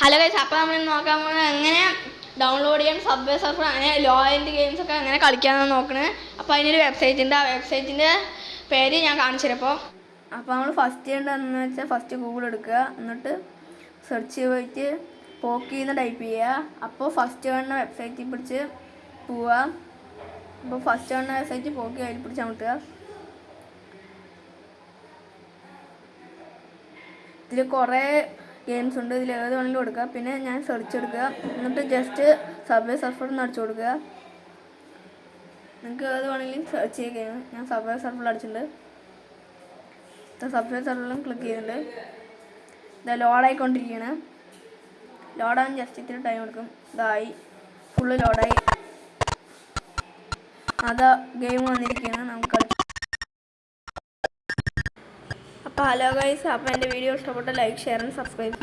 Hello guys, അപ്പോൾ നമ്മൾ നോക്കാൻ പോകുന്നത് എങ്ങനെ ഡൗൺലോഡ് ചെയ്യാൻ സബ്വേ സർഫർ അങ്ങനെ ലോ എൻഡ് ഗെയിംസ് ഒക്കെ എങ്ങനെ കളിക്കാമെന്ന് നോക്കണേ. അപ്പോൾ അതിനൊരു വെബ്സൈറ്റ് ഉണ്ട്. ആ വെബ്സൈറ്റിൻ്റെ പേര് ഞാൻ കാണിച്ചു തരാം. അപ്പോൾ നമ്മൾ ഫസ്റ്റ് ചെയ്യേണ്ടതെന്ന് വെച്ചാൽ ഫസ്റ്റ് ഗൂഗിൾ എടുക്കുക, എന്നിട്ട് സെർച്ച് പോയിട്ട് പോക്കിന്ന് ടൈപ്പ് ചെയ്യുക. അപ്പോൾ ഫസ്റ്റ് കാണുന്ന വെബ്സൈറ്റിൽ പിടിച്ച് പോവുക. അപ്പോൾ ഫസ്റ്റ് കാണുന്ന വെബ്സൈറ്റ് പോക്കി അതിൽ പിടിച്ച് അമർത്തുക. ഇതിൽ കുറേ ഗെയിംസ് ഉണ്ട്, ഇതിൽ ഏത് വേണമെങ്കിലും കൊടുക്കുക. പിന്നെ ഞാൻ സെർച്ച് എടുക്കുക, എന്നിട്ട് ജസ്റ്റ് സബ്വേ സർഫർ എന്ന് അടിച്ചു കൊടുക്കുക. നിങ്ങൾക്ക് ഏത് വേണമെങ്കിലും സെർച്ച് ചെയ്യുക. ഞാൻ സബ്വേ സർഫറിൽ അടിച്ചിട്ടുണ്ട്. സബ്വേ സർഫറിലും ക്ലിക്ക് ചെയ്തിട്ടുണ്ട്. ഇത് ലോഡായിക്കൊണ്ടിരിക്കുകയാണ്. ലോഡാകാൻ ജസ്റ്റ് ഇത്തിരി ടൈം എടുക്കും. ഇതായി, ഫുള്ള് ലോഡായി. അതാ ഗെയിം വന്നിരിക്കുകയാണ്. നമുക്ക് അപ്പോൾ ഹലോ ഗൈസ്, അപ്പോൾ എൻ്റെ വീഡിയോ ഇഷ്ടപ്പെട്ട ലൈക്ക്, ഷെയർ ആൻഡ് സബ്സ്ക്രൈബ്.